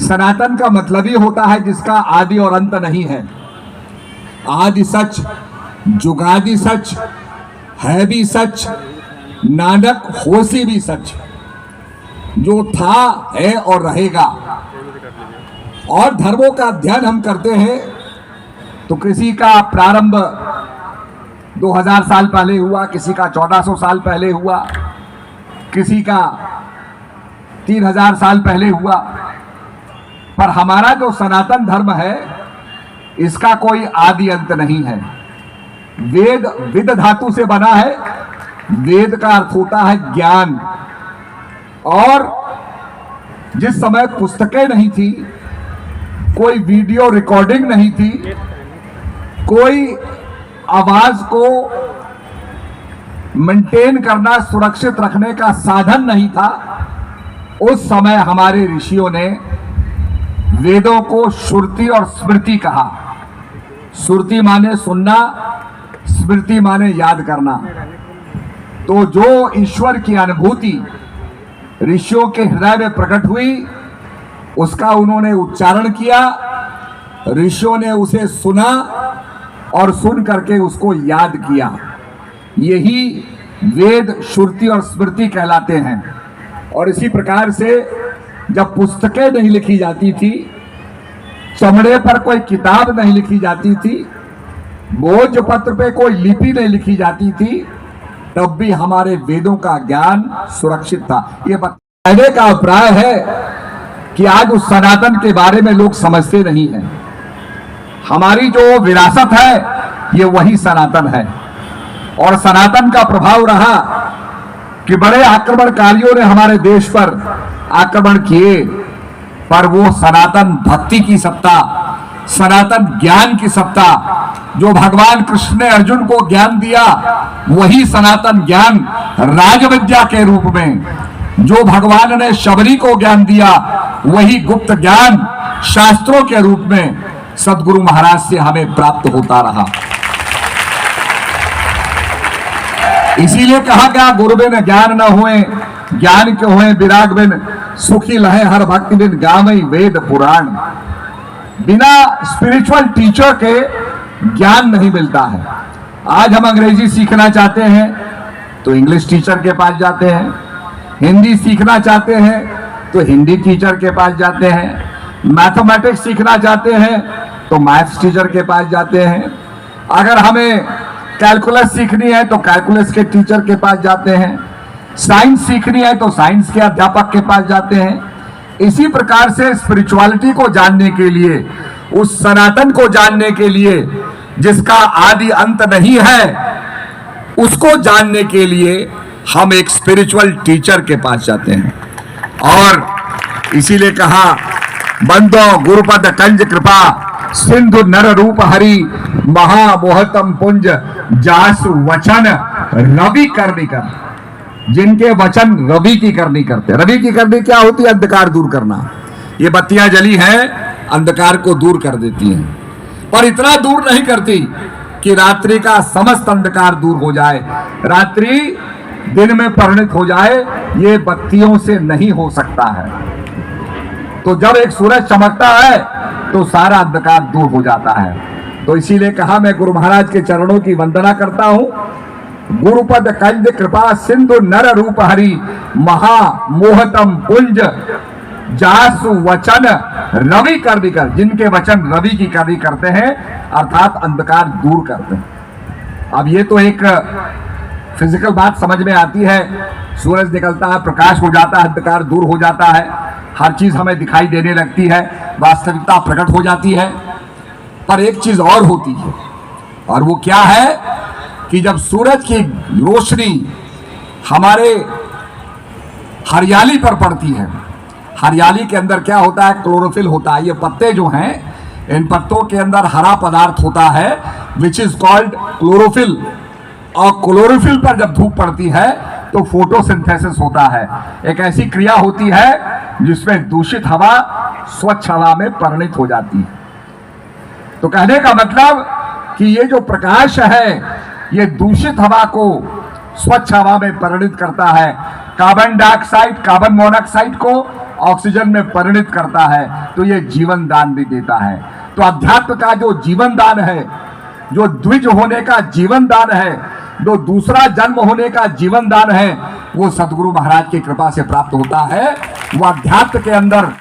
सनातन का मतलब ही होता है जिसका आदि और अंत नहीं है। आदि सच, जुगादि सच, है भी सच, नानक होसी भी सच, जो था है और रहेगा। और धर्मों का अध्ययन हम करते हैं तो किसी का प्रारंभ 2000 साल पहले हुआ, किसी का 1400 साल पहले हुआ, किसी का 3000 साल पहले हुआ। पर हमारा जो सनातन धर्म है इसका कोई आदि अंत नहीं है। वेद विद धातु से बना है। वेद का अर्थ होता है ज्ञान। और जिस समय पुस्तकें नहीं थी, कोई वीडियो रिकॉर्डिंग नहीं थी, कोई आवाज को मेंटेन करना, सुरक्षित रखने का साधन नहीं था, उस समय हमारे ऋषियों ने वेदों को श्रुति और स्मृति कहा। श्रुति माने सुनना, स्मृति माने याद करना। तो जो ईश्वर की अनुभूति ऋषियों के हृदय में प्रकट हुई, उसका उन्होंने उच्चारण किया, ऋषियों ने उसे सुना और सुन करके उसको याद किया। यही वेद, श्रुति और स्मृति कहलाते हैं। और इसी प्रकार से जब पुस्तकें नहीं लिखी जाती थी, चमड़े पर कोई किताब नहीं लिखी जाती थी, भोजपत्र पे कोई लिपि नहीं लिखी जाती थी, तब भी हमारे वेदों का ज्ञान सुरक्षित था। ये कहने का अभिप्राय है कि आज उस सनातन के बारे में लोग समझते नहीं हैं। हमारी जो विरासत है ये वही सनातन है। और सनातन का प्रभाव रहा कि बड़े आक्रमणकारियों ने हमारे देश पर आक्रमण किए, पर वो सनातन भक्ति की सत्ता, सनातन ज्ञान की सत्ता, जो भगवान कृष्ण ने अर्जुन को ज्ञान दिया, वही सनातन ज्ञान राजविद्या के रूप में, जो भगवान ने शबरी को ज्ञान दिया, वही गुप्त ज्ञान शास्त्रों के रूप में सदगुरु महाराज से हमें प्राप्त होता रहा। इसीलिए कहा गया, गुरु बिन ज्ञान न हुए, ज्ञान के हुए विराग बिन, सुखी लहे हर भक्ति बिन, गावई वेद पुराण। बिना स्पिरिचुअल टीचर के ज्ञान नहीं मिलता है। आज हम अंग्रेजी सीखना चाहते हैं तो इंग्लिश टीचर के पास जाते हैं, हिंदी सीखना चाहते हैं तो हिंदी टीचर के पास जाते हैं, मैथमेटिक्स सीखना चाहते हैं तो मैथ्स टीचर के पास जाते हैं, अगर हमें कैलकुलस सीखनी है तो कैलकुलस के टीचर के पास जाते हैं, साइंस सीखनी है तो साइंस के अध्यापक के पास जाते हैं। इसी प्रकार से स्पिरिचुअलिटी को जानने के लिए, उस सनातन को जानने के लिए जिसका आदि अंत नहीं है, उसको जानने के लिए हम एक स्पिरिचुअल टीचर के पास जाते हैं। और इसीलिए कहा, बंदो गुरुपद कंज कृपा, सिंधु नर रूप हरि, महामोहतम पुंज जासु वचन रवि करनी कर। जिनके वचन रवि की करनी करते। रवि की करनी क्या होती है? अंधकार दूर करना। ये बत्तियां जली हैं, अंधकार को दूर कर देती हैं, पर इतना दूर नहीं करती कि रात्रि का समस्त अंधकार दूर हो जाए, रात्रि दिन में परिणित हो जाए। ये बत्तियों से नहीं हो सकता है। तो जब एक सूरज चमकता है तो सारा अंधकार दूर हो जाता है। तो इसीलिए कहा, मैं गुरु महाराज के चरणों की वंदना करता हूं। गुरुपद कंज कृपा, सिंधु नर रूप हरि, महामोहतम पुंज जासु वचन रवि करनी कर। जिनके वचन रवि की करनी करते हैं, अर्थात अंधकार दूर करते हैं। अब ये तो एक फिजिकल बात समझ में आती है, सूरज निकलता है, प्रकाश हो जाता है, अंधकार दूर हो जाता है, हर चीज हमें दिखाई देने लगती है, वास्तविकता प्रकट हो जाती है। पर एक चीज और होती है, और वो क्या है कि जब सूरज की रोशनी हमारे हरियाली पर पड़ती है, हरियाली के अंदर क्या होता है? क्लोरोफिल होता है। ये पत्ते जो हैं, इन पत्तों के अंदर हरा पदार्थ होता है, विच इज कॉल्ड क्लोरोफिल। और क्लोरोफिल पर जब धूप पड़ती है तो फोटोसिंथेसिस होता है। एक ऐसी क्रिया होती है जिसमें दूषित हवा स्वच्छ हवा में परिणित हो जाती है। तो कहने का मतलब कि ये जो प्रकाश है, ये दूषित हवा को स्वच्छ हवा में परिणित करता है। कार्बन डाइऑक्साइड, कार्बन मोनोऑक्साइड को ऑक्सीजन में परिणत करता है तो ये जीवन दान भी देता है। तो अध्यात्म का जो जीवन दान है, जो द्विज होने का जीवन दान है, जो दूसरा जन्म होने का जीवन दान है, वो सदगुरु महाराज की कृपा से प्राप्त होता है। वो अध्यात्म के अंदर